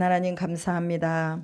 하나님 감사합니다.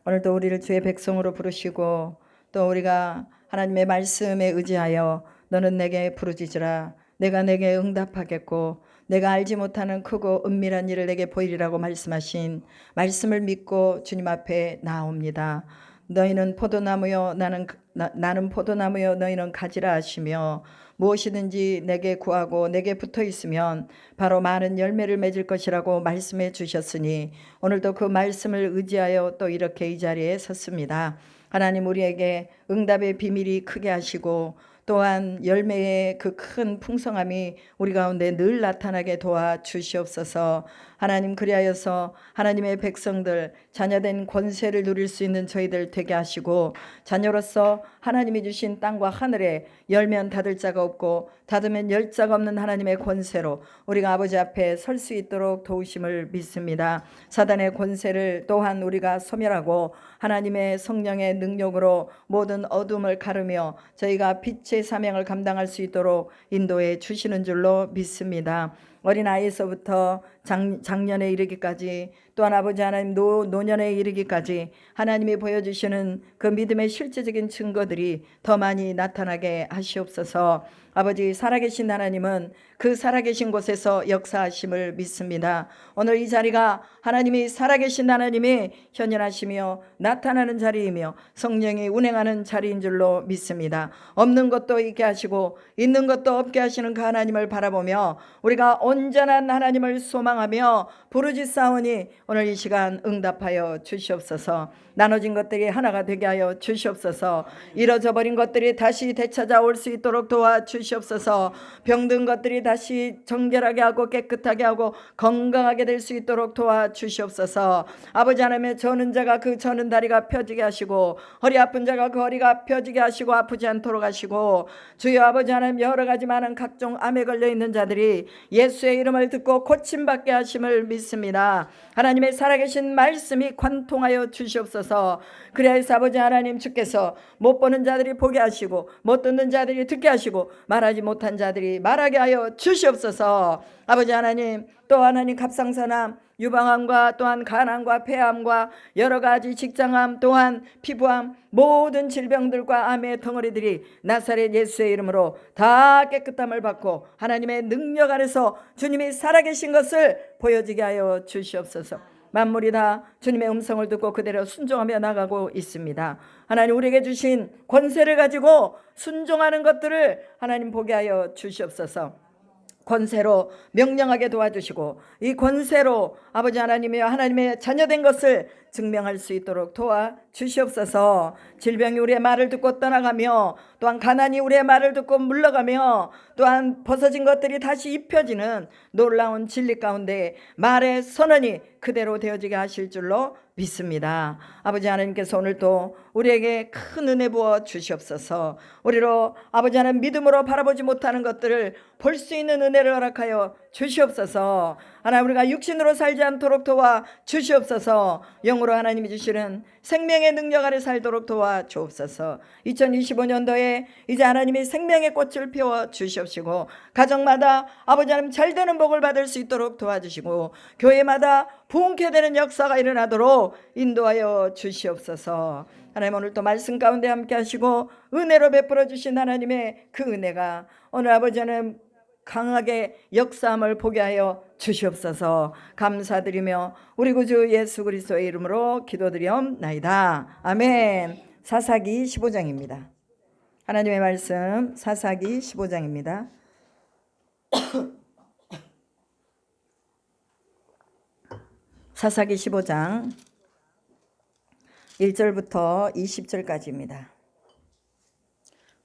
오늘도 우리를 주의 백성으로 부르시고 또 우리가 하나님의 말씀에 의지하여 너는 내게 부르짖으라 내가 내게 응답하겠고 내가 알지 못하는 크고 은밀한 일을 내게 보이리라고 말씀하신 말씀을 믿고 주님 앞에 나옵니다. 너희는 포도나무요 나는 포도나무요 너희는 가지라 하시며 무엇이든지 내게 구하고 내게 붙어 있으면 바로 많은 열매를 맺을 것이라고 말씀해 주셨으니 오늘도 그 말씀을 의지하여 또 이렇게 이 자리에 섰습니다. 하나님 우리에게 응답의 비밀이 크게 하시고 또한 열매의 그 큰 풍성함이 우리 가운데 늘 나타나게 도와주시옵소서. 하나님 그리하여서 하나님의 백성들 자녀된 권세를 누릴 수 있는 저희들 되게 하시고 자녀로서 하나님이 주신 땅과 하늘에 열면 닫을 자가 없고 닫으면 열 자가 없는 하나님의 권세로 우리가 아버지 앞에 설 수 있도록 도우심을 믿습니다. 사단의 권세를 또한 우리가 소멸하고 하나님의 성령의 능력으로 모든 어둠을 가르며 저희가 빛의 사명을 감당할 수 있도록 인도해 주시는 줄로 믿습니다. 어린아이에서부터 장년에 이르기까지 또한 아버지 하나님 노년에 이르기까지 하나님이 보여주시는 그 믿음의 실제적인 증거들이 더 많이 나타나게 하시옵소서. 아버지 살아계신 하나님은 그 살아계신 곳에서 역사하심을 믿습니다. 오늘 이 자리가 하나님이 살아계신 하나님이 현현하시며 나타나는 자리이며 성령이 운행하는 자리인 줄로 믿습니다. 없는 것도 있게 하시고 있는 것도 없게 하시는 그 하나님을 바라보며 우리가 온전한 하나님을 소망하며 부르짖사오니 오늘 이 시간 응답하여 주시옵소서. 나눠진 것들이 하나가 되게 하여 주시옵소서. 이뤄져 버린 것들이 다시 되찾아올 수 있도록 도와주시옵소서. 병든 것들이 다시 정결하게 하고 깨끗하게 하고 건강하게 될 수 있도록 도와주시옵소서. 아버지 하나님의 저는 자가 그 저는 다리가 펴지게 하시고 허리 아픈 자가 그 허리가 펴지게 하시고 아프지 않도록 하시고 주여 아버지 하나님 여러 가지 많은 각종 암에 걸려 있는 자들이 예수의 이름을 듣고 고침받게 하심을 믿습니다. 하나님의 살아계신 말씀이 관통하여 주시옵소서. 그래서 아버지 하나님 주께서 못 보는 자들이 보게 하시고 못 듣는 자들이 듣게 하시고 말하지 못한 자들이 말하게 하여 주시옵소서. 아버지 하나님 또 하나님 갑상선암 유방암과 또한 간암과 폐암과 여러 가지 직장암 또한 피부암 모든 질병들과 암의 덩어리들이 나사렛 예수의 이름으로 다 깨끗함을 받고 하나님의 능력 아래서 주님이 살아계신 것을 보여지게 하여 주시옵소서. 만물이 다 주님의 음성을 듣고 그대로 순종하며 나가고 있습니다. 하나님 우리에게 주신 권세를 가지고 순종하는 것들을 하나님 보게 하여 주시옵소서. 권세로 명령하게 도와주시고 이 권세로 아버지 하나님이여 하나님의 자녀된 것을 증명할 수 있도록 도와주시옵소서. 질병이 우리의 말을 듣고 떠나가며 또한 가난이 우리의 말을 듣고 물러가며 또한 벗어진 것들이 다시 입혀지는 놀라운 진리 가운데 말의 선언이 그대로 되어지게 하실 줄로 믿습니다. 아버지 하나님께서 오늘도 우리에게 큰 은혜 부어 주시옵소서. 우리로 아버지 하나님 믿음으로 바라보지 못하는 것들을 볼 수 있는 은혜를 허락하여 주시옵소서. 하나님 우리가 육신으로 살지 않도록 도와 주시옵소서. 영으로 하나님이 주시는 생명의 능력 아래 살도록 도와 주옵소서. 2025년도에 이제 하나님이 생명의 꽃을 피워 주시옵시고 가정마다 아버지 하나님 잘되는 복을 받을 수 있도록 도와주시고 교회마다 부흥케 되는 역사가 일어나도록 인도하여 주시옵소서. 하나님 오늘 또 말씀 가운데 함께 하시고 은혜로 베풀어 주신 하나님의 그 은혜가 오늘 아버지 하나님 강하게 역사함을 보게 하여 주시옵소서. 감사드리며 우리 구주 예수 그리스도의 이름으로 기도드리옵나이다. 아멘. 사사기 15장입니다. 하나님의 말씀 사사기 15장입니다. 사사기 15장 1절부터 20절까지입니다.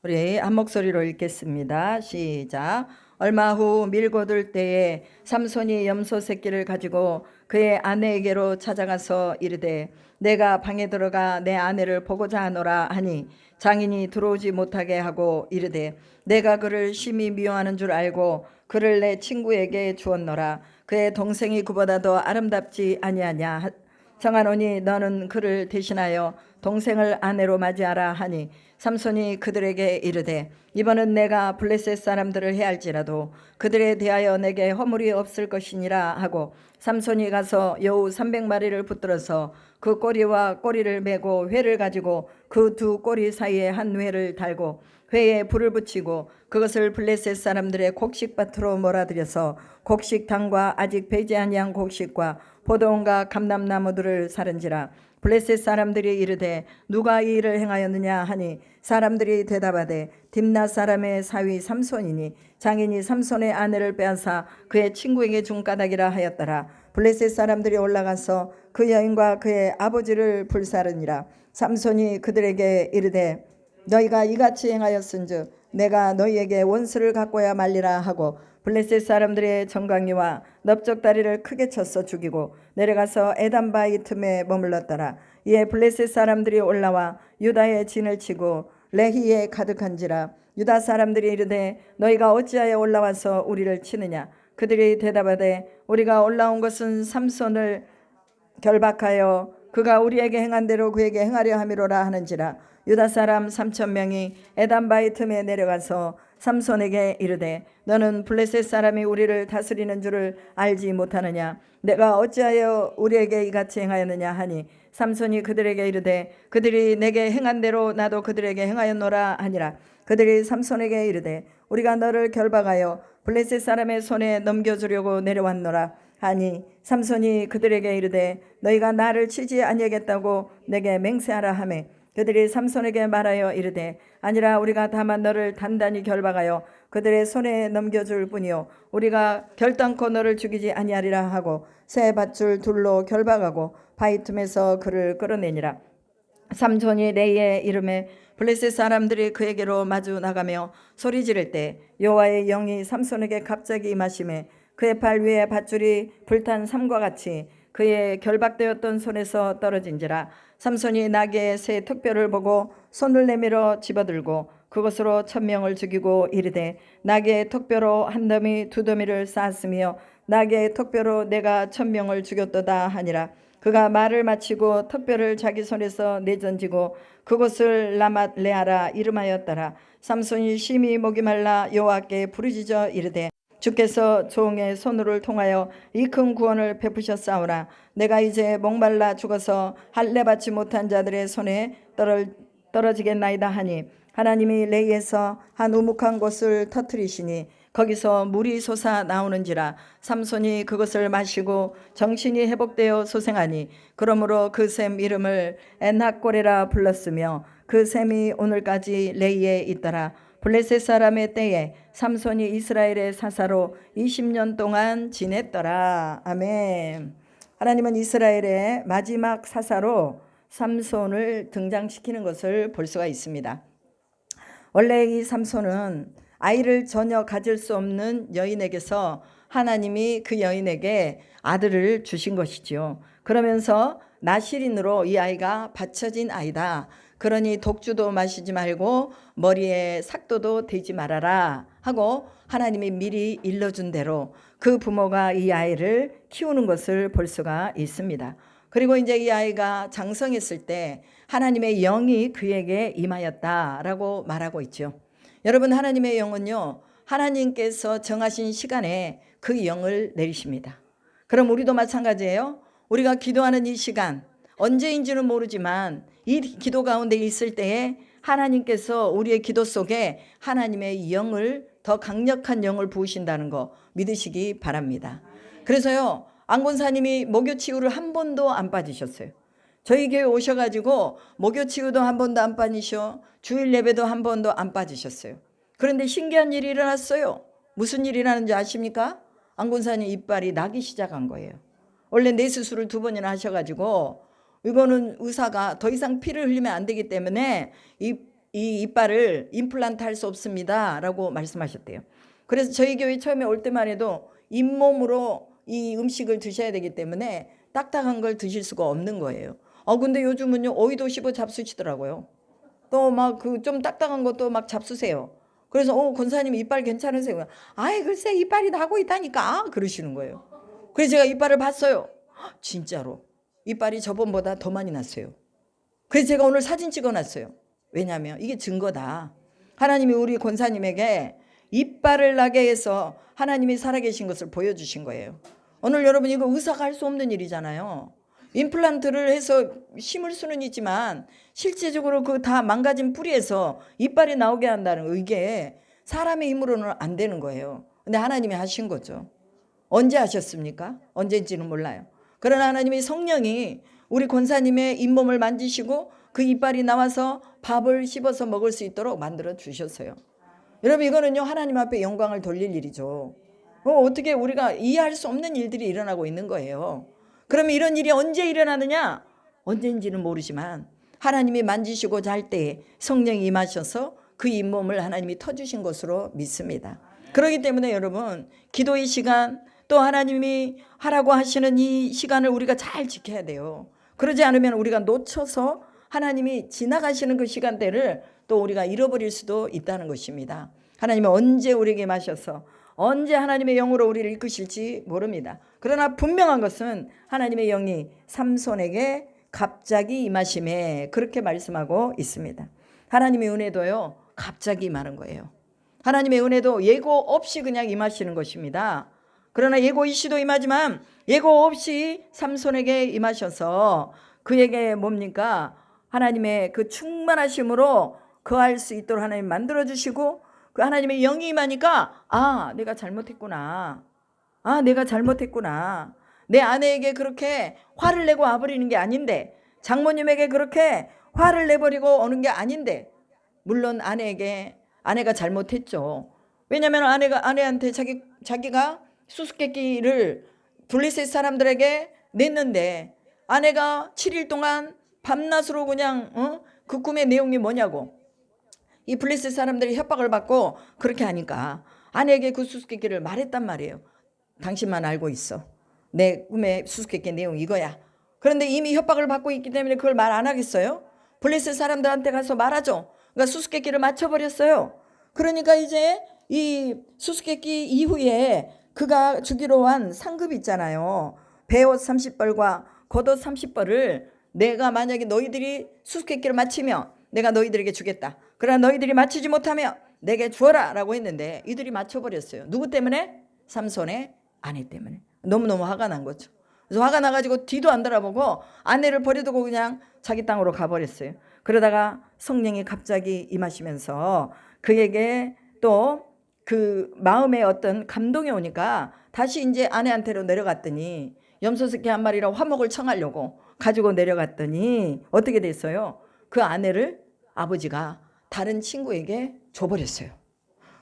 우리 한 목소리로 읽겠습니다. 시작. 얼마 후 밀고들 때에 삼손이 염소 새끼를 가지고 그의 아내에게로 찾아가서 이르되 내가 방에 들어가 내 아내를 보고자 하노라 하니 장인이 들어오지 못하게 하고 이르되 내가 그를 심히 미워하는 줄 알고 그를 내 친구에게 주었노라. 그의 동생이 그보다 더 아름답지 아니하냐 정하노니 너는 그를 대신하여 동생을 아내로 맞이하라 하니 삼손이 그들에게 이르되 이번은 내가 블레셋 사람들을 해할지라도 그들에 대하여 내게 허물이 없을 것이니라 하고 삼손이 가서 여우 300마리를 붙들어서 그 꼬리와 꼬리를 메고 회를 가지고 그 두 꼬리 사이에 한 회를 달고 회에 불을 붙이고 그것을 블레셋 사람들의 곡식밭으로 몰아들여서 곡식당과 아직 배지 아니한 곡식과 포도원과 감람나무들을 사른지라. 블레셋 사람들이 이르되 누가 이 일을 행하였느냐 하니 사람들이 대답하되 딥나 사람의 사위 삼손이니 장인이 삼손의 아내를 빼앗아 그의 친구에게 준 까닭이라 하였더라. 블레셋 사람들이 올라가서 그 여인과 그의 아버지를 불사르니라. 삼손이 그들에게 이르되 너희가 이같이 행하였은즉 내가 너희에게 원수를 갚고야 말리라 하고 블레셋 사람들의 정강이와 넓적다리를 크게 쳐서 죽이고 내려가서 에단바위 틈에 머물렀더라. 이에 블레셋 사람들이 올라와 유다의 진을 치고 레히에 가득한지라. 유다 사람들이 이르되 너희가 어찌하여 올라와서 우리를 치느냐. 그들이 대답하되 우리가 올라온 것은 삼손을 결박하여 그가 우리에게 행한 대로 그에게 행하려 함이로라 하는지라. 유다 사람 3,000명이 에단바위 틈에 내려가서 삼손에게 이르되 너는 블레셋 사람이 우리를 다스리는 줄을 알지 못하느냐. 내가 어찌하여 우리에게 이같이 행하였느냐 하니 삼손이 그들에게 이르되 그들이 내게 행한 대로 나도 그들에게 행하였노라 하니라. 그들이 삼손에게 이르되 우리가 너를 결박하여 블레셋 사람의 손에 넘겨주려고 내려왔노라 하니 삼손이 그들에게 이르되 너희가 나를 치지 아니하겠다고 내게 맹세하라 하매 그들이 삼손에게 말하여 이르되 아니라 우리가 다만 너를 단단히 결박하여 그들의 손에 넘겨줄 뿐이요 우리가 결단코 너를 죽이지 아니하리라 하고 새 밧줄 둘로 결박하고 바위 틈에서 그를 끌어내니라. 삼손이 레이에 이름에 블레셋 사람들이 그에게로 마주 나가며 소리 지를 때 여호와의 영이 삼손에게 갑자기 임하심에 그의 발 위에 밧줄이 불탄 삼과 같이 그의 결박되었던 손에서 떨어진지라. 삼손이 나귀의 새 턱뼈를 보고 손을 내밀어 집어들고 그것으로 1,000명을 죽이고 이르되 나귀의 턱뼈로 한 더미 두 더미를 쌓았으며 나귀의 턱뼈로 내가 1,000명을 죽였도다 하니라. 그가 말을 마치고 턱뼈를 자기 손에서 내던지고 그곳을 라맛 레아라 이름하였더라. 삼손이 심히 목이 말라 여호와께 부르짖어 이르되 주께서 종의 손을 통하여 이 큰 구원을 베푸셨사오나 내가 이제 목말라 죽어서 할례 받지 못한 자들의 손에 떨어지겠나이다 하니 하나님이 레이에서 한 우묵한 곳을 터뜨리시니 거기서 물이 솟아 나오는지라. 삼손이 그것을 마시고 정신이 회복되어 소생하니 그러므로 그 샘 이름을 엔학고레라 불렀으며 그 샘이 오늘까지 레이에 있더라. 블레셋 사람의 때에 삼손이 이스라엘의 사사로 20년 동안 지냈더라. 아멘. 하나님은 이스라엘의 마지막 사사로 삼손을 등장시키는 것을 볼 수가 있습니다. 원래 이 삼손은 아이를 전혀 가질 수 없는 여인에게서 하나님이 그 여인에게 아들을 주신 것이죠. 그러면서 나실인으로 이 아이가 바쳐진 아이다. 그러니 독주도 마시지 말고 머리에 삭도도 대지 말아라 하고 하나님이 미리 일러준 대로 그 부모가 이 아이를 키우는 것을 볼 수가 있습니다. 그리고 이제 이 아이가 장성했을 때 하나님의 영이 그에게 임하였다라고 말하고 있죠. 여러분, 하나님의 영은요, 하나님께서 정하신 시간에 그 영을 내리십니다. 그럼 우리도 마찬가지예요. 우리가 기도하는 이 시간 언제인지는 모르지만 이 기도 가운데 있을 때에 하나님께서 우리의 기도 속에 하나님의 영을 더 강력한 영을 부으신다는 거 믿으시기 바랍니다. 그래서요, 안권사님이 목요치유를 한 번도 안 빠지셨어요. 저희 교회 오셔가지고 목요치유도 한 번도 안 빠지셔, 주일 예배도 한 번도 안 빠지셨어요. 그런데 신기한 일이 일어났어요. 무슨 일이 일어나는지 아십니까? 안권사님 이빨이 나기 시작한 거예요. 원래 뇌수술을 2번이나 하셔가지고 이거는 의사가 더 이상 피를 흘리면 안 되기 때문에 이 이빨을 임플란트 할 수 없습니다 라고 말씀하셨대요. 그래서 저희 교회 처음에 올 때만 해도 잇몸으로 이 음식을 드셔야 되기 때문에 딱딱한 걸 드실 수가 없는 거예요. 근데 요즘은요, 오이도 씹어 잡수시더라고요. 또 막 그 좀 딱딱한 것도 막 잡수세요. 그래서 권사님 이빨 괜찮으세요? 아이 글쎄 이빨이 나고 있다니까 그러시는 거예요. 그래서 제가 이빨을 봤어요. 진짜로 이빨이 저번보다 더 많이 났어요. 그래서 제가 오늘 사진 찍어놨어요. 왜냐하면 이게 증거다. 하나님이 우리 권사님에게 이빨을 나게 해서 하나님이 살아계신 것을 보여주신 거예요. 오늘 여러분 이거 의사가 할 수 없는 일이잖아요. 임플란트를 해서 심을 수는 있지만 실제적으로 그 다 망가진 뿌리에서 이빨이 나오게 한다는 이게 사람의 힘으로는 안 되는 거예요. 근데 하나님이 하신 거죠. 언제 하셨습니까? 언제인지는 몰라요. 그러나 하나님이 성령이 우리 권사님의 잇몸을 만지시고 그 이빨이 나와서 밥을 씹어서 먹을 수 있도록 만들어 주셨어요. 여러분 이거는요 하나님 앞에 영광을 돌릴 일이죠. 어떻게 우리가 이해할 수 없는 일들이 일어나고 있는 거예요. 그러면 이런 일이 언제 일어나느냐? 언제인지는 모르지만 하나님이 만지시고 잘 때에 성령이 임하셔서 그 잇몸을 하나님이 터주신 것으로 믿습니다. 그렇기 때문에 여러분 기도의 시간 또 하나님이 하라고 하시는 이 시간을 우리가 잘 지켜야 돼요. 그러지 않으면 우리가 놓쳐서 하나님이 지나가시는 그 시간대를 또 우리가 잃어버릴 수도 있다는 것입니다. 하나님은 언제 우리에게 임하셔서 언제 하나님의 영으로 우리를 이끄실지 모릅니다. 그러나 분명한 것은 하나님의 영이 삼손에게 갑자기 임하심에 그렇게 말씀하고 있습니다. 하나님의 은혜도요 갑자기 임하는 거예요. 하나님의 은혜도 예고 없이 그냥 임하시는 것입니다. 그러나 예고 이시도 임하지만 예고 없이 삼손에게 임하셔서 그에게 뭡니까? 하나님의 그 충만하심으로 거할 수 있도록 하나님 만들어주시고 그 하나님의 영이 임하니까 내가 잘못했구나. 내가 잘못했구나. 내 아내에게 그렇게 화를 내고 와버리는 게 아닌데 장모님에게 그렇게 화를 내버리고 오는 게 아닌데 물론 아내가 잘못했죠. 왜냐하면 아내한테 자기가 수수께끼를 블레셋 사람들에게 냈는데 아내가 7일 동안 밤낮으로 그냥 그 꿈의 내용이 뭐냐고 이 블레셋 사람들이 협박을 받고 그렇게 하니까 아내에게 그 수수께끼를 말했단 말이에요. 당신만 알고 있어. 내 꿈의 수수께끼 내용 이거야. 그런데 이미 협박을 받고 있기 때문에 그걸 말 안 하겠어요? 블레셋 사람들한테 가서 말하죠. 그러니까 수수께끼를 맞춰버렸어요. 그러니까 이제 이 수수께끼 이후에 그가 주기로 한 상급이 있잖아요. 베옷 30벌과 겉옷 30벌을 내가 만약에 너희들이 수수께끼를 맞히면 내가 너희들에게 주겠다. 그러나 너희들이 맞히지 못하면 내게 주어라 라고 했는데 이들이 맞춰버렸어요. 누구 때문에? 삼손의 아내 때문에. 너무너무 화가 난 거죠. 그래서 화가 나가지고 뒤도 안 돌아보고 아내를 버려두고 그냥 자기 땅으로 가버렸어요. 그러다가 성령이 갑자기 임하시면서 그에게 또 그 마음에 어떤 감동이 오니까 다시 이제 아내한테로 내려갔더니 염소새끼 한 마리랑 화목을 청하려고 가지고 내려갔더니 어떻게 됐어요? 그 아내를 아버지가 다른 친구에게 줘버렸어요.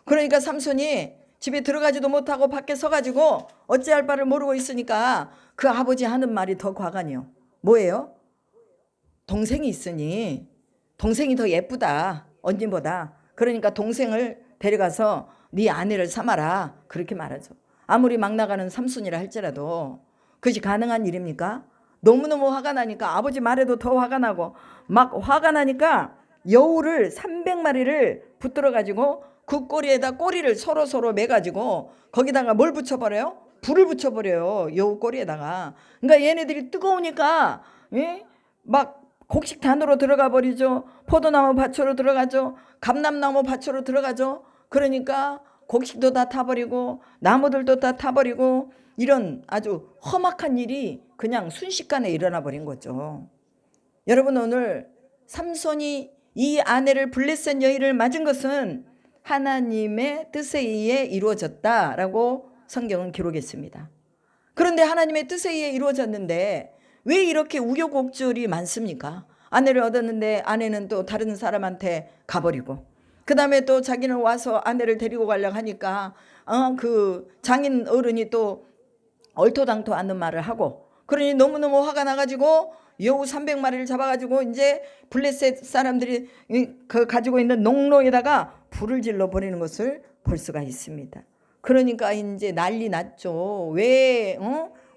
그러니까 삼손이 집에 들어가지도 못하고 밖에 서가지고 어찌할 바를 모르고 있으니까 그 아버지 하는 말이 더 과간이요. 뭐예요? 동생이 있으니 동생이 더 예쁘다 언니보다. 그러니까 동생을 데려가서 네 아내를 삼아라 그렇게 말하죠. 아무리 막 나가는 삼손이라 할지라도 그것이 가능한 일입니까? 너무너무 화가 나니까 아버지 말에도 더 화가 나고 막 화가 나니까 여우를 300마리를 붙들어 가지고 그 꼬리에다 꼬리를 서로 매가지고 거기다가 뭘 붙여버려요? 불을 붙여버려요. 여우 꼬리에다가. 그러니까 얘네들이 뜨거우니까 막 곡식단으로 들어가 버리죠. 포도나무 밭으로 들어가죠. 감람나무 밭으로 들어가죠. 그러니까 곡식도 다 타버리고 나무들도 다 타버리고 이런 아주 험악한 일이 그냥 순식간에 일어나 버린 거죠. 여러분 오늘 삼손이 이 아내를 블레셋 여인을 맞은 것은 하나님의 뜻에 의해 이루어졌다라고 성경은 기록했습니다. 그런데 하나님의 뜻에 의해 이루어졌는데 왜 이렇게 우여곡절이 많습니까? 아내를 얻었는데 아내는 또 다른 사람한테 가버리고 그 다음에 또 자기는 와서 아내를 데리고 가려고 하니까 그 장인 어른이 또 얼토당토 않는 말을 하고 그러니 너무너무 화가 나가지고 여우 300마리를 잡아가지고 이제 블레셋 사람들이 그 가지고 있는 농로에다가 불을 질러 버리는 것을 볼 수가 있습니다. 그러니까 이제 난리 났죠. 왜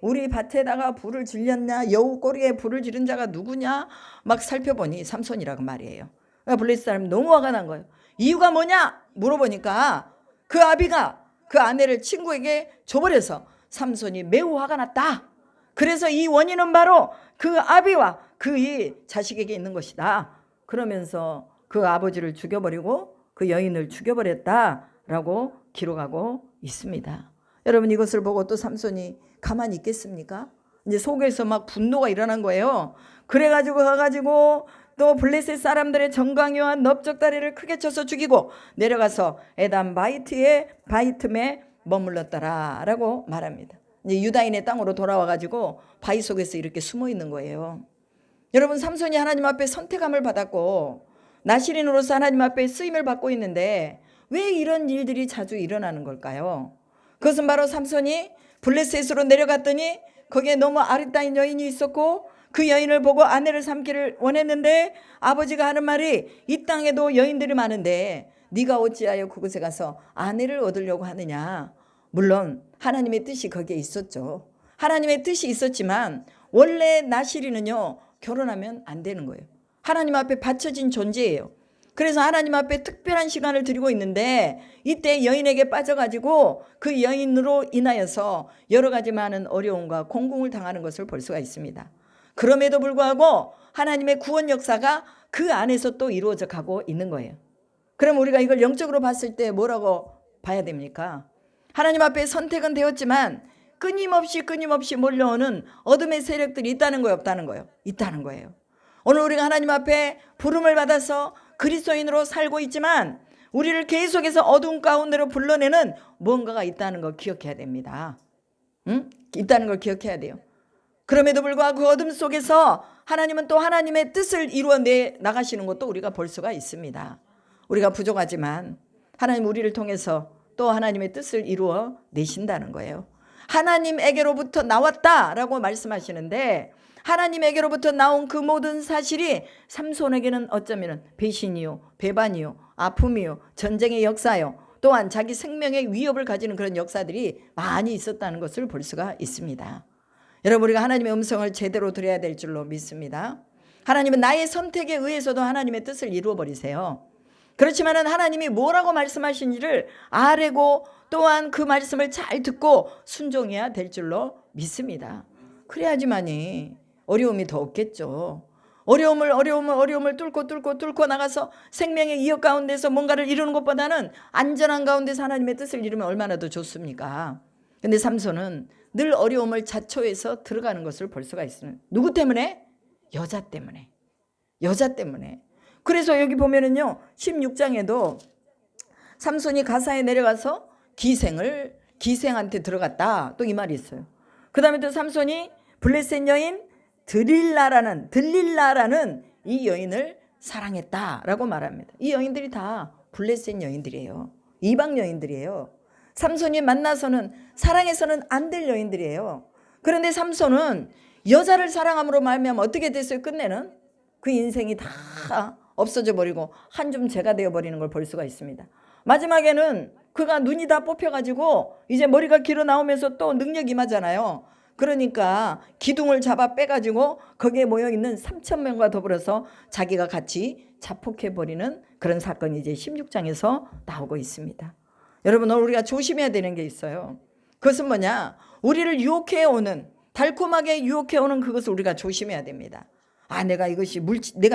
우리 밭에다가 불을 질렸냐? 여우 꼬리에 불을 지른 자가 누구냐? 막 살펴보니 삼손이라고 말이에요. 그러니까 블레셋 사람이 너무 화가 난 거예요. 이유가 뭐냐? 물어보니까 그 아비가 그 아내를 친구에게 줘버려서 삼손이 매우 화가 났다. 그래서 이 원인은 바로 그 아비와 그의 자식에게 있는 것이다. 그러면서 그 아버지를 죽여버리고 그 여인을 죽여버렸다라고 기록하고 있습니다. 여러분, 이것을 보고 또 삼손이 가만히 있겠습니까? 이제 속에서 막 분노가 일어난 거예요. 그래가지고 가가지고 또 블레셋 사람들의 정강이와 넓적다리를 크게 쳐서 죽이고 내려가서 에담 바이틈에 머물렀더라 라고 말합니다. 이제 유다인의 땅으로 돌아와가지고 바위 속에서 이렇게 숨어 있는 거예요. 여러분, 삼손이 하나님 앞에 선택함을 받았고 나실인으로서 하나님 앞에 쓰임을 받고 있는데 왜 이런 일들이 자주 일어나는 걸까요? 그것은 바로 삼손이 블레셋으로 내려갔더니 거기에 너무 아리따운 여인이 있었고 그 여인을 보고 아내를 삼기를 원했는데 아버지가 하는 말이 이 땅에도 여인들이 많은데 네가 어찌하여 그곳에 가서 아내를 얻으려고 하느냐. 물론 하나님의 뜻이 거기에 있었죠. 하나님의 뜻이 있었지만 원래 나실이는요, 결혼하면 안 되는 거예요. 하나님 앞에 바쳐진 존재예요. 그래서 하나님 앞에 특별한 시간을 드리고 있는데 이때 여인에게 빠져가지고 그 여인으로 인하여서 여러 가지 많은 어려움과 공공을 당하는 것을 볼 수가 있습니다. 그럼에도 불구하고 하나님의 구원 역사가 그 안에서 또 이루어져 가고 있는 거예요. 그럼 우리가 이걸 영적으로 봤을 때 뭐라고 봐야 됩니까? 하나님 앞에 선택은 되었지만 끊임없이 몰려오는 어둠의 세력들이 있다는 거예요, 없다는 거예요? 있다는 거예요. 오늘 우리가 하나님 앞에 부름을 받아서 그리스도인으로 살고 있지만 우리를 계속해서 어두운 가운데로 불러내는 뭔가가 있다는 걸 기억해야 됩니다. 있다는 걸 기억해야 돼요. 그럼에도 불구하고 그 어둠 속에서 하나님은 또 하나님의 뜻을 이루어내 나가시는 것도 우리가 볼 수가 있습니다. 우리가 부족하지만 하나님 우리를 통해서 또 하나님의 뜻을 이루어 내신다는 거예요. 하나님에게로부터 나왔다라고 말씀하시는데 하나님에게로부터 나온 그 모든 사실이 삼손에게는 어쩌면 배신이요, 배반이요, 아픔이요, 전쟁의 역사요, 또한 자기 생명의 위협을 가지는 그런 역사들이 많이 있었다는 것을 볼 수가 있습니다. 여러분, 우리가 하나님의 음성을 제대로 들어야 될 줄로 믿습니다. 하나님은 나의 선택에 의해서도 하나님의 뜻을 이루어 버리세요. 그렇지만 하나님이 뭐라고 말씀하신지를 아뢰고 또한 그 말씀을 잘 듣고 순종해야 될 줄로 믿습니다. 그래야지만이 어려움이 더 없겠죠. 어려움을 뚫고 나가서 생명의 이역 가운데서 뭔가를 이루는 것보다는 안전한 가운데서 하나님의 뜻을 이루면 얼마나 더 좋습니까? 근데 삼손은 늘 어려움을 자초해서 들어가는 것을 볼 수가 있습니다. 누구 때문에? 여자 때문에. 그래서 여기 보면은요, 16장에도 삼손이 가사에 내려가서 기생한테 들어갔다, 또 이 말이 있어요. 그 다음에 또 삼손이 블레셋 여인 들릴라라는 이 여인을 사랑했다라고 말합니다. 이 여인들이 다 블레셋 여인들이에요. 이방 여인들이에요. 삼손이 만나서는 사랑해서는 안 될 여인들이에요. 그런데 삼손은 여자를 사랑함으로 말미암아 어떻게 됐어요? 끝내는 그 인생이 다 없어져 버리고 한 줌 재가 되어 버리는 걸 볼 수가 있습니다. 마지막에는 그가 눈이 다 뽑혀가지고 이제 머리가 길어 나오면서 또 능력이 임하잖아요. 그러니까 기둥을 잡아 빼가지고 거기에 모여있는 3,000명과 더불어서 자기가 같이 자폭해버리는 그런 사건이 이제 16장에서 나오고 있습니다. 여러분, 오늘 우리가 조심해야 되는 게 있어요. 그것은 뭐냐? 우리를 유혹해오는, 달콤하게 유혹해오는 그것을 우리가 조심해야 됩니다. 내가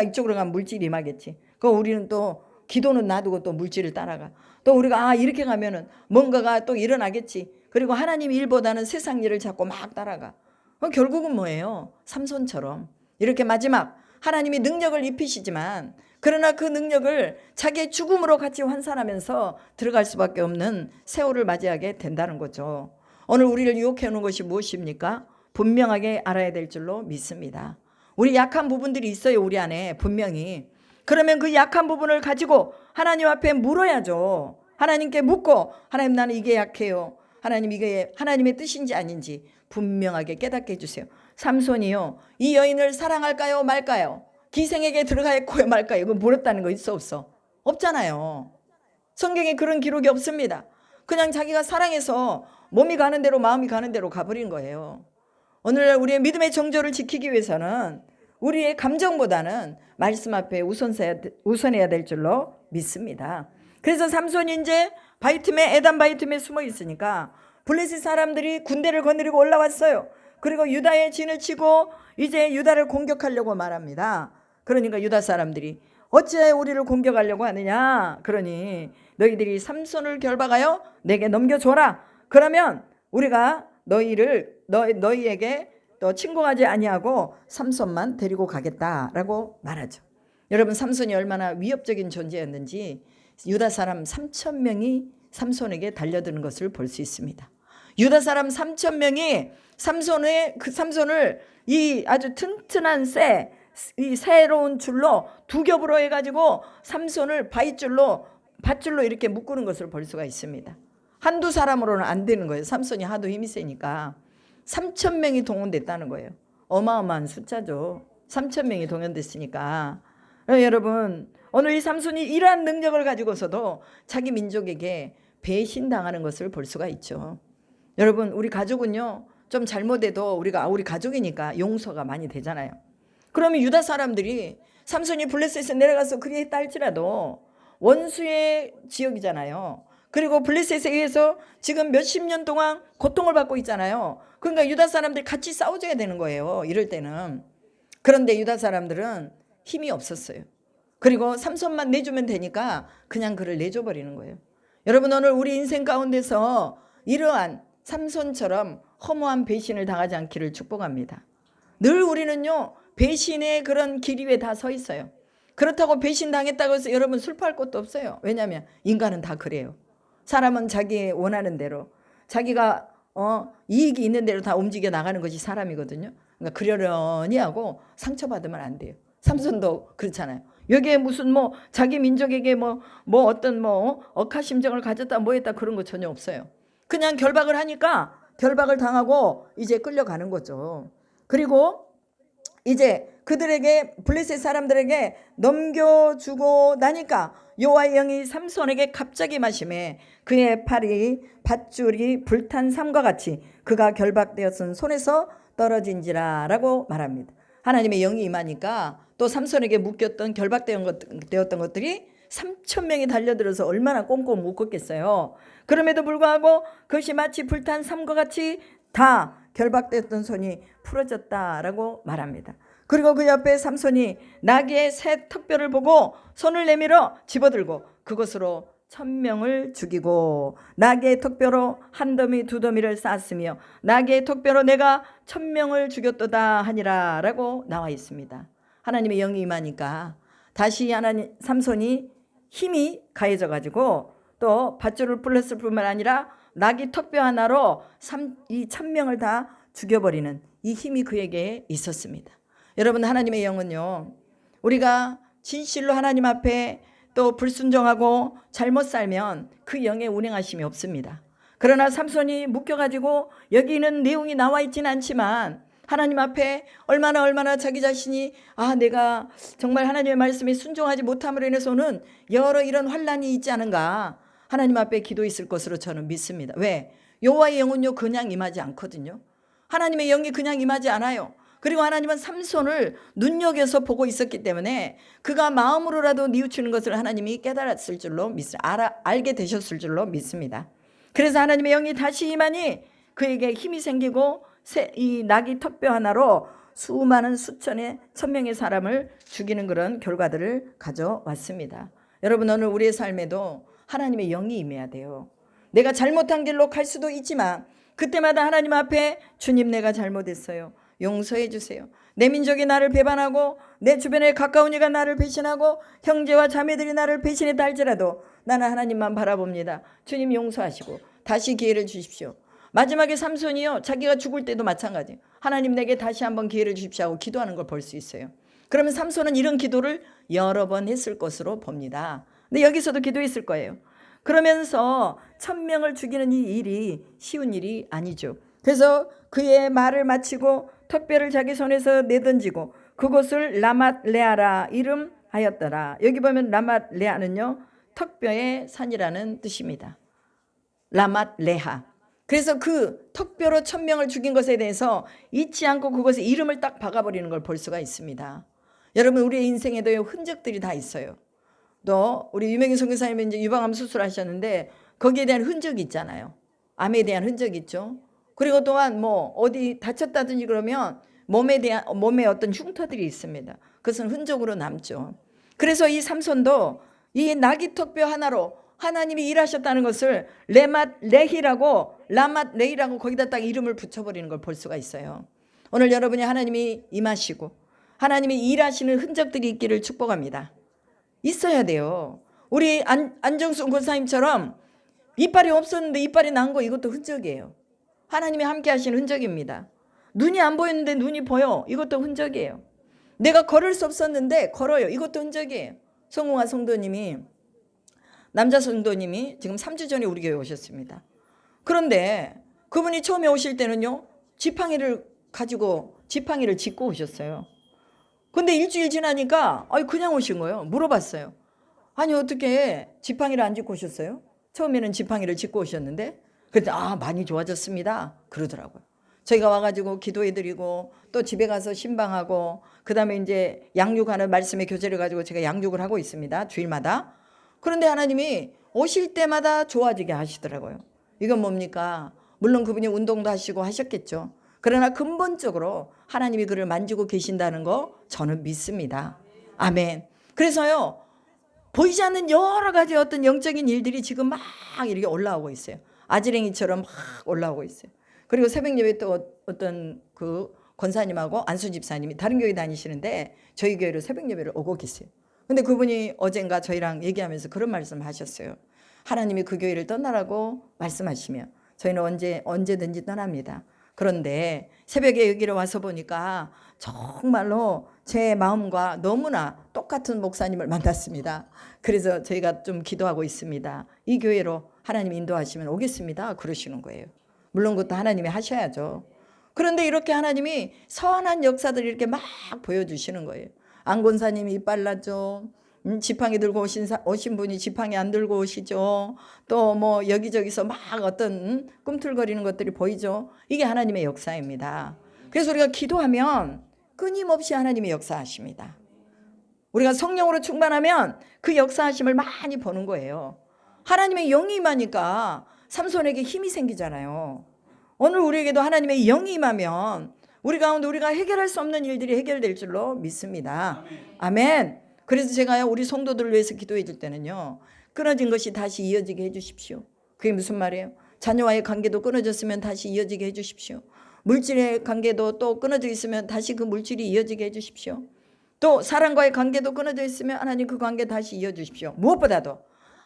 이쪽으로 가면 물질이 임하겠지. 그럼 우리는 또 기도는 놔두고 또 물질을 따라가. 또 우리가 이렇게 가면은 뭔가가 또 일어나겠지. 그리고 하나님 일보다는 세상 일을 자꾸 막 따라가. 결국은 뭐예요? 삼손처럼 이렇게 마지막 하나님이 능력을 입히시지만 그러나 그 능력을 자기의 죽음으로 같이 환산하면서 들어갈 수밖에 없는 세월을 맞이하게 된다는 거죠. 오늘 우리를 유혹해 오는 것이 무엇입니까? 분명하게 알아야 될 줄로 믿습니다. 우리 약한 부분들이 있어요, 우리 안에 분명히. 그러면 그 약한 부분을 가지고 하나님 앞에 물어야죠. 하나님께 묻고, 하나님, 나는 이게 약해요. 하나님, 이게 하나님의 뜻인지 아닌지 분명하게 깨닫게 해주세요. 삼손이요, 이 여인을 사랑할까요 말까요? 기생에게 들어갈까요 말까요? 이거 물었다는 거 있어 없어? 없잖아요. 성경에 그런 기록이 없습니다. 그냥 자기가 사랑해서 몸이 가는 대로 마음이 가는 대로 가버린 거예요. 오늘날 우리의 믿음의 정조를 지키기 위해서는 우리의 감정보다는 말씀 앞에 우선해야 될 줄로 믿습니다. 그래서 삼손이 이제 에담 바이틈에 숨어 있으니까 블레셋 사람들이 군대를 거느리고 올라왔어요. 그리고 유다의 진을 치고 이제 유다를 공격하려고 말합니다. 그러니까 유다 사람들이 어찌하여 우리를 공격하려고 하느냐. 그러니 너희들이 삼손을 결박하여 내게 넘겨줘라. 그러면 우리가 너희에게 또 침공하지 아니하고 삼손만 데리고 가겠다라고 말하죠. 여러분, 삼손이 얼마나 위협적인 존재였는지 유다 사람 3,000명이 삼손에게 달려드는 것을 볼 수 있습니다. 유다 사람 3,000명이 삼손을 이 아주 튼튼한 이 새로운 줄로 두 겹으로 해가지고 삼손을 밧줄로 이렇게 묶는 것을 볼 수가 있습니다. 한두 사람으로는 안 되는 거예요. 삼손이 하도 힘이 세니까 3,000명이 동원됐다는 거예요. 어마어마한 숫자죠. 3,000명이 동원됐으니까. 여러분, 오늘 이 삼손이 이러한 능력을 가지고서도 자기 민족에게 배신당하는 것을 볼 수가 있죠. 여러분, 우리 가족은요, 좀 잘못해도 우리 가족이니까 용서가 많이 되잖아요. 그러면 유다 사람들이 삼손이 블레셋에 내려가서 그리했다 할지라도 원수의 지역이잖아요. 그리고 블레셋에 의해서 지금 몇십 년 동안 고통을 받고 있잖아요. 그러니까 유다 사람들이 같이 싸워줘야 되는 거예요, 이럴 때는. 그런데 유다 사람들은 힘이 없었어요. 그리고 삼손만 내주면 되니까 그냥 그를 내줘버리는 거예요. 여러분, 오늘 우리 인생 가운데서 이러한 삼손처럼 허무한 배신을 당하지 않기를 축복합니다. 늘 우리는요, 배신의 그런 길 위에 다 서 있어요. 그렇다고 배신당했다고 해서 여러분 슬퍼할 것도 없어요. 왜냐하면 인간은 다 그래요. 사람은 자기 원하는 대로, 자기가 이익이 있는 대로 다 움직여 나가는 것이 사람이거든요. 그러니까 그러려니 하고 상처받으면 안 돼요. 삼손도 그렇잖아요. 여기에 무슨 자기 민족에게 어떤 억하심정을 가졌다 했다 그런 거 전혀 없어요. 그냥 결박을 하니까 결박을 당하고 이제 끌려가는 거죠. 그리고 이제 그들에게, 블레셋 사람들에게 넘겨주고 나니까 여호와의 영이 삼손에게 갑자기 마심에 그의 팔이 밧줄이 불탄 삼과 같이 그가 결박되었은 손에서 떨어진지라 라고 말합니다. 하나님의 영이 임하니까 또 삼손에게 묶였던 결박되었던 것들이 3,000명이 달려들어서 얼마나 꽁꽁 묶었겠어요. 그럼에도 불구하고 그것이 마치 불탄 삼과 같이 다 결박되었던 손이 풀어졌다라고 말합니다. 그리고 그 옆에 삼손이 나귀의 새 턱뼈를 보고 손을 내밀어 집어들고 그것으로 1,000명을 죽이고 나귀의 턱뼈로 한 더미 두 더미를 쌓았으며 나귀의 턱뼈로 내가 1,000명을 죽였도다 하니라 라고 나와 있습니다. 하나님의 영이 임하니까 다시 삼손이 힘이 가해져 가지고 또 밧줄을 풀었을 뿐만 아니라 나귀 턱뼈 하나로 이 1,000명을 다 죽여버리는 이 힘이 그에게 있었습니다. 여러분, 하나님의 영은요, 우리가 진실로 하나님 앞에 또 불순종하고 잘못 살면 그 영의 운행하심이 없습니다. 그러나 삼손이 묶여가지고 여기 있는 내용이 나와 있지는 않지만 하나님 앞에 얼마나 자기 자신이 내가 정말 하나님의 말씀에 순종하지 못함으로 인해서는 여러 이런 환난이 있지 않은가, 하나님 앞에 기도했을 것으로 저는 믿습니다. 왜? 여호와의 영은요 그냥 임하지 않거든요. 하나님의 영이 그냥 임하지 않아요. 그리고 하나님은 삼손을 눈여겨서 보고 있었기 때문에 그가 마음으로라도 뉘우치는 것을 하나님이 깨달았을 줄로 알게 되셨을 줄로 믿습니다. 그래서 하나님의 영이 다시 임하니 그에게 힘이 생기고 이 나귀 턱뼈 하나로 수많은 수천의 1,000명의 사람을 죽이는 그런 결과들을 가져왔습니다. 여러분, 오늘 우리의 삶에도 하나님의 영이 임해야 돼요. 내가 잘못한 길로 갈 수도 있지만 그때마다 하나님 앞에 주님, 내가 잘못했어요. 용서해 주세요. 내 민족이 나를 배반하고 내 주변에 가까운 이가 나를 배신하고 형제와 자매들이 나를 배신했다 할지라도 나는 하나님만 바라봅니다. 주님 용서하시고 다시 기회를 주십시오. 마지막에 삼손이요, 자기가 죽을 때도 마찬가지예요. 하나님, 내게 다시 한번 기회를 주십시오 하고 기도하는 걸 볼 수 있어요. 그러면 삼손은 이런 기도를 여러 번 했을 것으로 봅니다. 근데 여기서도 기도했을 거예요. 그러면서 1,000명을 죽이는 이 일이 쉬운 일이 아니죠. 그래서 그의 말을 마치고 턱뼈를 자기 손에서 내던지고 그곳을 라맛레아라 이름하였더라. 여기 보면 라맛레아는요, 턱뼈의 산이라는 뜻입니다. 라맛레하. 그래서 그 턱뼈로 1,000명을 죽인 것에 대해서 잊지 않고 그것에 이름을 딱 박아버리는 걸 볼 수가 있습니다. 여러분, 우리의 인생에도 흔적들이 다 있어요. 또 우리 유명희 선교사님이 이제 유방암 수술하셨는데 거기에 대한 흔적이 있잖아요. 암에 대한 흔적이 있죠. 그리고 또한 뭐 어디 다쳤다든지 그러면 몸에 어떤 흉터들이 있습니다. 그것은 흔적으로 남죠. 그래서 이 삼손도 이 나귀턱뼈 하나로 하나님이 일하셨다는 것을 레맛 레히라고 라맛 레히라고 거기다 딱 이름을 붙여버리는 걸 볼 수가 있어요. 오늘 여러분이 하나님이 임하시고 하나님이 일하시는 흔적들이 있기를 축복합니다. 있어야 돼요. 우리 안정순 권사님처럼 이빨이 없었는데 이빨이 난 거, 이것도 흔적이에요. 하나님이 함께 하시는 흔적입니다. 눈이 안 보였는데 눈이 보여, 이것도 흔적이에요. 내가 걸을 수 없었는데 걸어요, 이것도 흔적이에요. 성공아 성도님이, 남자 성도님이 지금 3주 전에 우리 교회 오셨습니다. 그런데 그분이 처음에 오실 때는요, 지팡이를 짚고 오셨어요. 근데 일주일 지나니까 그냥 오신 거예요. 물어봤어요. 아니 어떻게 지팡이를 안 짚고 오셨어요? 처음에는 지팡이를 짚고 오셨는데. 그랬더니 많이 좋아졌습니다 그러더라고요. 저희가 와가지고 기도해드리고 또 집에 가서 신방하고 그 다음에 이제 양육하는 말씀의 교제를 가지고 제가 양육을 하고 있습니다, 주일마다. 그런데 하나님이 오실 때마다 좋아지게 하시더라고요. 이건 뭡니까? 물론 그분이 운동도 하시고 하셨겠죠. 그러나 근본적으로 하나님이 그를 만지고 계신다는 거 저는 믿습니다. 아멘. 그래서요, 보이지 않는 여러 가지 어떤 영적인 일들이 지금 막 이렇게 올라오고 있어요. 아지랭이처럼 막 올라오고 있어요. 그리고 새벽 예배 또 어떤 그 권사님하고 안수 집사님이 다른 교회 다니시는데 저희 교회로 새벽 예배를 오고 계세요. 근데 그분이 어젠가 저희랑 얘기하면서 그런 말씀을 하셨어요. 하나님이 그 교회를 떠나라고 말씀하시며 저희는 언제든지 떠납니다. 그런데 새벽에 여기로 와서 보니까 정말로 제 마음과 너무나 똑같은 목사님을 만났습니다. 그래서 저희가 좀 기도하고 있습니다. 이 교회로 하나님 인도하시면 오겠습니다 그러시는 거예요. 물론 그것도 하나님이 하셔야죠. 그런데 이렇게 하나님이 선한 역사들을 이렇게 막 보여주시는 거예요. 안 권사님이 이빨 나죠. 지팡이 들고 오신 분이 지팡이 안 들고 오시죠. 또 뭐 여기저기서 막 어떤 꿈틀거리는 것들이 보이죠. 이게 하나님의 역사입니다. 그래서 우리가 기도하면 끊임없이 하나님의 역사하십니다. 우리가 성령으로 충만하면 그 역사하심을 많이 보는 거예요. 하나님의 영이 임하니까 삼손에게 힘이 생기잖아요. 오늘 우리에게도 하나님의 영이 임하면 우리 가운데 우리가 해결할 수 없는 일들이 해결될 줄로 믿습니다. 아멘. 그래서 제가요, 우리 성도들을 위해서 기도해 줄 때는요, 끊어진 것이 다시 이어지게 해 주십시오. 그게 무슨 말이에요? 자녀와의 관계도 끊어졌으면 다시 이어지게 해 주십시오. 물질의 관계도 또 끊어져 있으면 다시 그 물질이 이어지게 해 주십시오. 또 사람과의 관계도 끊어져 있으면 하나님 그 관계 다시 이어주십시오. 무엇보다도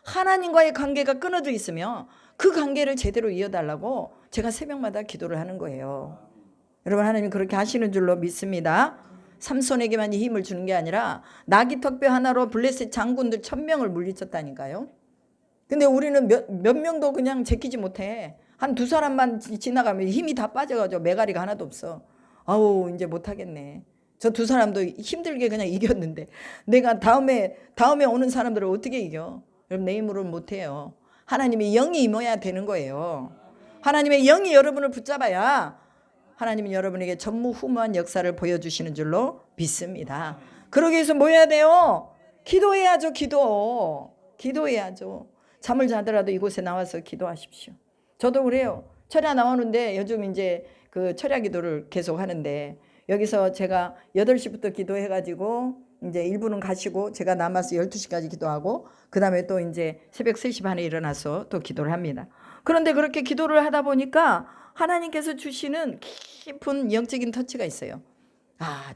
하나님과의 관계가 끊어져 있으면 그 관계를 제대로 이어달라고 제가 새벽마다 기도를 하는 거예요. 여러분, 하나님 그렇게 하시는 줄로 믿습니다. 삼손에게만 이 힘을 주는 게 아니라 나귀턱뼈 하나로 블레셋 장군들 1000명을 물리쳤다니까요. 근데 우리는 몇 명도 그냥 제끼지 못해. 한 2사람만 지나가면 힘이 다 빠져가지고 메가리가 하나도 없어. 아우, 이제 못하겠네. 저 2사람도 힘들게 그냥 이겼는데 내가 다음에 오는 사람들을 어떻게 이겨? 여러분, 내 힘으로는 못해요. 하나님의 영이 임해야 되는 거예요. 하나님의 영이 여러분을 붙잡아야 하나님은 여러분에게 전무후무한 역사를 보여주시는 줄로 믿습니다. 그러기 위해서 뭐 해야 돼요? 기도해야죠. 기도해야죠. 잠을 자더라도 이곳에 나와서 기도하십시오. 저도 그래요. 철야 나오는데 요즘 이제 그 철야 기도를 계속 하는데 여기서 제가 8시부터 기도해가지고 이제 1부는 가시고 제가 남아서 12시까지 기도하고 그 다음에 또 이제 새벽 3시 반에 일어나서 또 기도를 합니다. 그런데 그렇게 기도를 하다 보니까 하나님께서 주시는 깊은 영적인 터치가 있어요.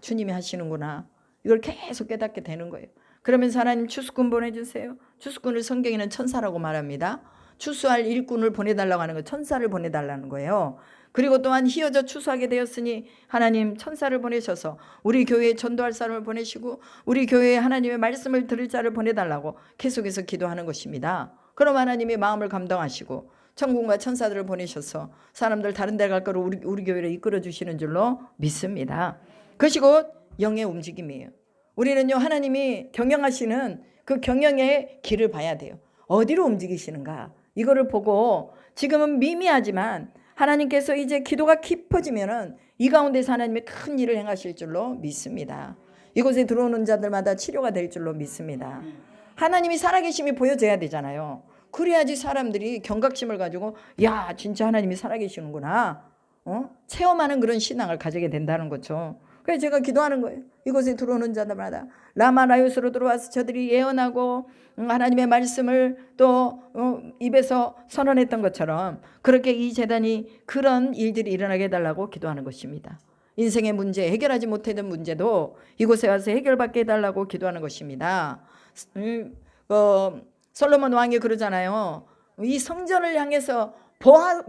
주님이 하시는구나. 이걸 계속 깨닫게 되는 거예요. 그러면서 하나님 추수꾼 보내주세요. 추수꾼을 성경에는 천사라고 말합니다. 추수할 일꾼을 보내달라고 하는 거, 천사를 보내달라는 거예요. 그리고 또한 희어져 추수하게 되었으니 하나님 천사를 보내셔서 우리 교회에 전도할 사람을 보내시고 우리 교회에 하나님의 말씀을 들을 자를 보내달라고 계속해서 기도하는 것입니다. 그럼 하나님이 마음을 감동하시고 천군과 천사들을 보내셔서 사람들 다른 데 갈 거로 우리 교회를 이끌어 주시는 줄로 믿습니다. 그것이 곧 영의 움직임이에요. 우리는요, 하나님이 경영하시는 그 경영의 길을 봐야 돼요. 어디로 움직이시는가? 이거를 보고 지금은 미미하지만 하나님께서 이제 기도가 깊어지면은 이 가운데서 하나님의 큰 일을 행하실 줄로 믿습니다. 이곳에 들어오는 자들마다 치료가 될 줄로 믿습니다. 하나님이 살아계심이 보여져야 되잖아요. 그래야지 사람들이 경각심을 가지고 야, 진짜 하나님이 살아계시는구나. 체험하는 그런 신앙을 가지게 된다는 거죠. 그래서 제가 기도하는 거예요. 이곳에 들어오는 자들마다 라마라요스로 들어와서 저들이 예언하고 하나님의 말씀을 또 입에서 선언했던 것처럼 그렇게 이 재단이 그런 일들이 일어나게 해달라고 기도하는 것입니다. 인생의 문제, 해결하지 못했던 문제도 이곳에 와서 해결받게 해달라고 기도하는 것입니다. 솔로몬 왕이 그러잖아요. 이 성전을 향해서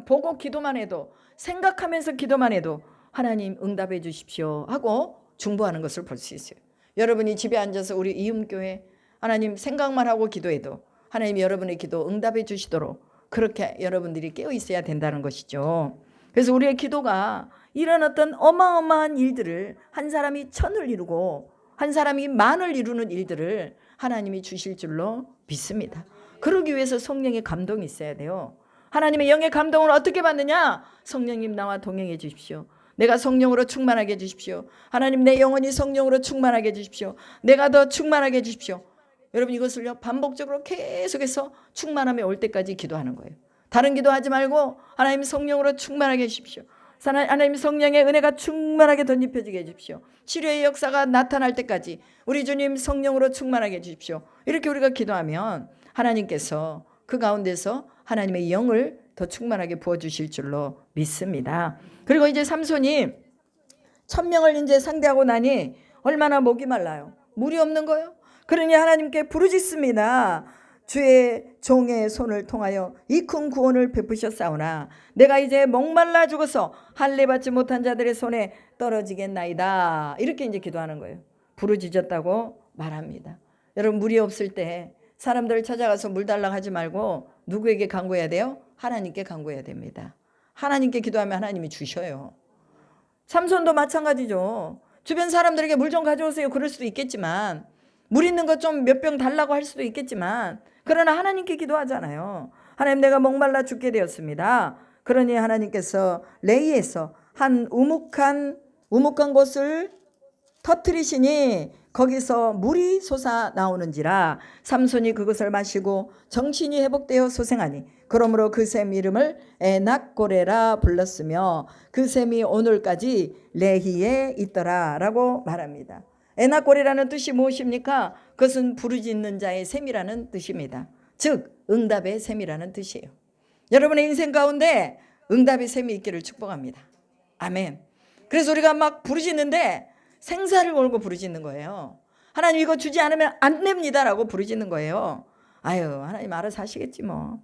보고 기도만 해도, 생각하면서 기도만 해도 하나님 응답해 주십시오 하고 중보하는 것을 볼 수 있어요. 여러분이 집에 앉아서 우리 이음교회 하나님 생각만 하고 기도해도 하나님이 여러분의 기도 응답해 주시도록 그렇게 여러분들이 깨어 있어야 된다는 것이죠. 그래서 우리의 기도가 이런 어떤 어마어마한 일들을, 한 사람이 천을 이루고 한 사람이 만을 이루는 일들을 하나님이 주실 줄로 믿습니다. 그러기 위해서 성령의 감동이 있어야 돼요. 하나님의 영의 감동을 어떻게 받느냐? 성령님 나와 동행해 주십시오. 내가 성령으로 충만하게 해주십시오. 하나님 내 영혼이 성령으로 충만하게 해주십시오. 내가 더 충만하게 해주십시오. 여러분 이것을요 반복적으로 계속해서 충만함에 올 때까지 기도하는 거예요. 다른 기도하지 말고 하나님 성령으로 충만하게 해주십시오. 하나님 성령의 은혜가 충만하게 덧입혀지게 해주십시오. 치료의 역사가 나타날 때까지 우리 주님 성령으로 충만하게 해주십시오. 이렇게 우리가 기도하면 하나님께서 그 가운데서 하나님의 영을 더 충만하게 부어주실 줄로 믿습니다. 그리고 이제 삼손이 1000명을 이제 상대하고 나니 얼마나 목이 말라요. 물이 없는 거예요. 그러니 하나님께 부르짖습니다. 주의 종의 손을 통하여 이 큰 구원을 베푸셨사오나 내가 이제 목말라 죽어서 할례 받지 못한 자들의 손에 떨어지겠나이다. 이렇게 이제 기도하는 거예요. 부르짖었다고 말합니다. 여러분 물이 없을 때 사람들을 찾아가서 물 달라고 하지 말고 누구에게 간구해야 돼요? 하나님께 간구해야 됩니다. 하나님께 기도하면 하나님이 주셔요. 삼손도 마찬가지죠. 주변 사람들에게 물 좀 가져오세요 그럴 수도 있겠지만, 물 있는 것 좀 몇 병 달라고 할 수도 있겠지만, 그러나 하나님께 기도하잖아요. 하나님 내가 목말라 죽게 되었습니다. 그러니 하나님께서 레이에서 한 우묵한 곳을 터뜨리시니 거기서 물이 솟아 나오는지라. 삼손이 그것을 마시고 정신이 회복되어 소생하니 그러므로 그 샘 이름을 에낙고레라 불렀으며 그 샘이 오늘까지 레히에 있더라 라고 말합니다. 에낙고레라는 뜻이 무엇입니까? 그것은 부르짖는 자의 샘이라는 뜻입니다. 즉 응답의 샘이라는 뜻이에요. 여러분의 인생 가운데 응답의 샘이 있기를 축복합니다. 아멘. 그래서 우리가 막 부르짖는데 생사를 걸고 부르짖는 거예요. 하나님 이거 주지 않으면 안 됩니다 라고 부르짖는 거예요. 아유 하나님 알아서 하시겠지 뭐.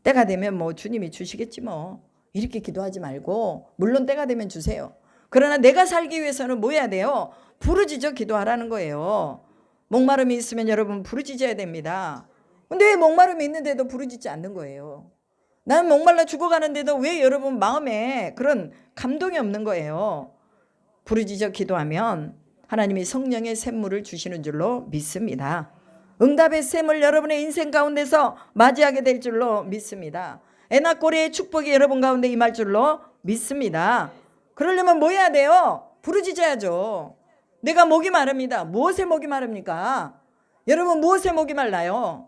때가 되면 뭐 주님이 주시겠지 뭐. 이렇게 기도하지 말고 물론 때가 되면 주세요. 그러나 내가 살기 위해서는 뭐 해야 돼요? 부르짖어 기도하라는 거예요. 목마름이 있으면 여러분 부르짖어야 됩니다. 근데 왜 목마름이 있는데도 부르짖지 않는 거예요? 나는 목말라 죽어가는데도 왜 여러분 마음에 그런 감동이 없는 거예요? 부르짖어 기도하면 하나님이 성령의 샘물을 주시는 줄로 믿습니다. 응답의 샘을 여러분의 인생 가운데서 맞이하게 될 줄로 믿습니다. 에낙고레의 축복이 여러분 가운데 임할 줄로 믿습니다. 그러려면 뭐 해야 돼요? 부르짖어야죠. 내가 목이 마릅니다. 무엇에 목이 마릅니까? 여러분 무엇에 목이 말라요?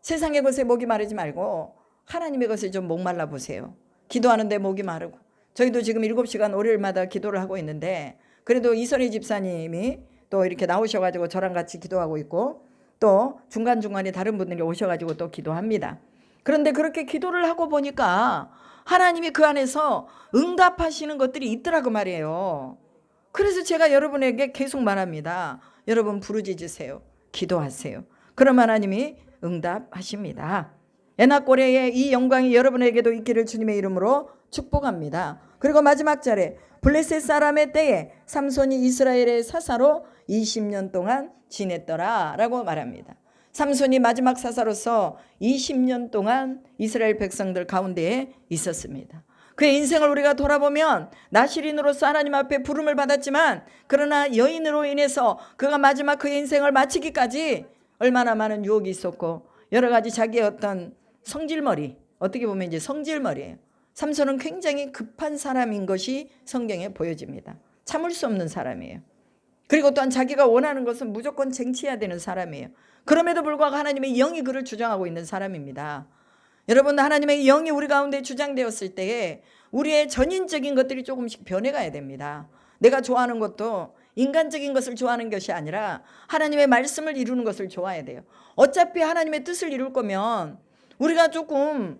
세상의 것에 목이 마르지 말고 하나님의 것에 좀 목말라 보세요. 기도하는데 목이 마르고. 저희도 지금 7시간 월요일마다 기도를 하고 있는데 그래도 이선희 집사님이 또 이렇게 나오셔가지고 저랑 같이 기도하고 있고 또 중간중간에 다른 분들이 오셔가지고 또 기도합니다. 그런데 그렇게 기도를 하고 보니까 하나님이 그 안에서 응답하시는 것들이 있더라고 말이에요. 그래서 제가 여러분에게 계속 말합니다. 여러분 부르짖으세요. 기도하세요. 그럼 하나님이 응답하십니다. 에낙고레의 이 영광이 여러분에게도 있기를 주님의 이름으로 축복합니다. 그리고 마지막 절에 블레셋 사람의 때에 삼손이 이스라엘의 사사로 20년 동안 지냈더라 라고 말합니다. 삼손이 마지막 사사로서 20년 동안 이스라엘 백성들 가운데에 있었습니다. 그의 인생을 우리가 돌아보면 나실인으로서 하나님 앞에 부름을 받았지만 그러나 여인으로 인해서 그가 마지막 그의 인생을 마치기까지 얼마나 많은 유혹이 있었고 여러 가지 자기의 어떤 성질머리, 어떻게 보면 이제 성질머리예요. 삼손은 굉장히 급한 사람인 것이 성경에 보여집니다. 참을 수 없는 사람이에요. 그리고 또한 자기가 원하는 것은 무조건 쟁취해야 되는 사람이에요. 그럼에도 불구하고 하나님의 영이 그를 주장하고 있는 사람입니다. 여러분 하나님의 영이 우리 가운데 주장되었을 때에 우리의 전인적인 것들이 조금씩 변해가야 됩니다. 내가 좋아하는 것도 인간적인 것을 좋아하는 것이 아니라 하나님의 말씀을 이루는 것을 좋아해야 돼요. 어차피 하나님의 뜻을 이룰 거면 우리가 조금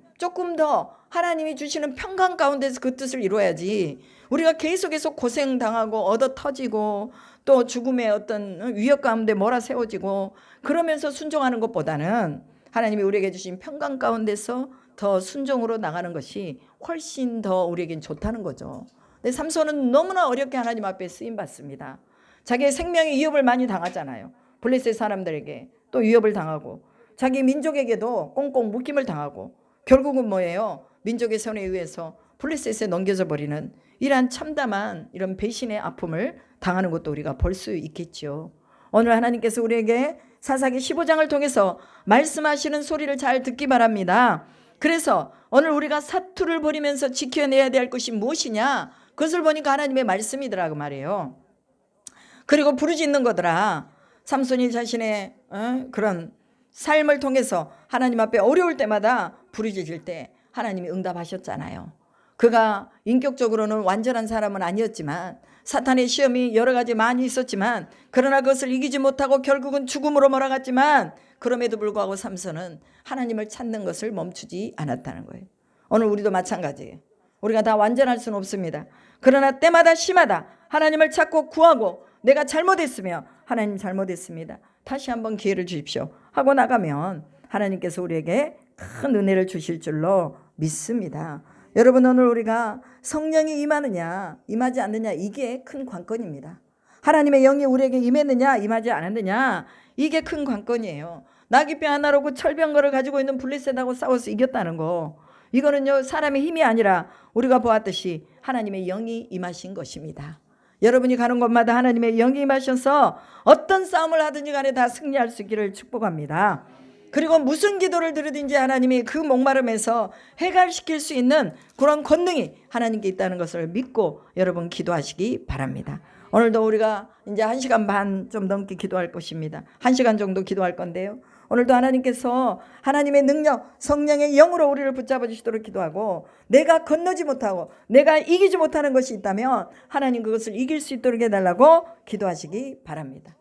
더 하나님이 주시는 평강 가운데서 그 뜻을 이루어야지, 우리가 계속해서 고생당하고 얻어 터지고 또 죽음의 어떤 위협 가운데 몰아세워지고 그러면서 순종하는 것보다는 하나님이 우리에게 주신 평강 가운데서 더 순종으로 나가는 것이 훨씬 더 우리에겐 좋다는 거죠. 근데 삼손은 너무나 어렵게 하나님 앞에 쓰임받습니다. 자기의 생명에 위협을 많이 당하잖아요. 블레셋 사람들에게 또 위협을 당하고 자기 민족에게도 꽁꽁 묶임을 당하고 결국은 뭐예요? 민족의 손에 의해서 블레셋에 넘겨져 버리는 이러한 참담한 이런 배신의 아픔을 당하는 것도 우리가 볼 수 있겠죠. 오늘 하나님께서 우리에게 사사기 15장을 통해서 말씀하시는 소리를 잘 듣기 바랍니다. 그래서 오늘 우리가 사투를 벌이면서 지켜내야 될 것이 무엇이냐? 그것을 보니까 하나님의 말씀이더라고 말이에요. 그리고 부르짖는 거더라. 삼손이 자신의 그런 삶을 통해서 하나님 앞에 어려울 때마다 부르짖을 때 하나님이 응답하셨잖아요. 그가 인격적으로는 완전한 사람은 아니었지만 사탄의 시험이 여러 가지 많이 있었지만 그러나 그것을 이기지 못하고 결국은 죽음으로 몰아갔지만 그럼에도 불구하고 삼손은 하나님을 찾는 것을 멈추지 않았다는 거예요. 오늘 우리도 마찬가지예요. 우리가 다 완전할 수는 없습니다. 그러나 때마다 시마다 하나님을 찾고 구하고 내가 잘못했으며 하나님 잘못했습니다, 다시 한번 기회를 주십시오 하고 나가면 하나님께서 우리에게 큰 은혜를 주실 줄로 믿습니다. 여러분, 오늘 우리가 성령이 임하느냐 임하지 않느냐 이게 큰 관건입니다. 하나님의 영이 우리에게 임했느냐 임하지 않았느냐 이게 큰 관건이에요. 나귀뼈 하나로 철병거를 가지고 있는 블레셋하고 싸워서 이겼다는 거, 이거는요 사람의 힘이 아니라 우리가 보았듯이 하나님의 영이 임하신 것입니다. 여러분이 가는 곳마다 하나님의 영이 임하셔서 어떤 싸움을 하든지 간에 다 승리할 수 있기를 축복합니다. 그리고 무슨 기도를 드리든지 하나님이 그 목마름에서 해결시킬 수 있는 그런 권능이 하나님께 있다는 것을 믿고 여러분 기도하시기 바랍니다. 오늘도 우리가 이제 1시간 반 좀 넘게 기도할 것입니다. 1시간 정도 기도할 건데요, 오늘도 하나님께서 하나님의 능력 성령의 영으로 우리를 붙잡아 주시도록 기도하고, 내가 건너지 못하고 내가 이기지 못하는 것이 있다면 하나님 그것을 이길 수 있도록 해달라고 기도하시기 바랍니다.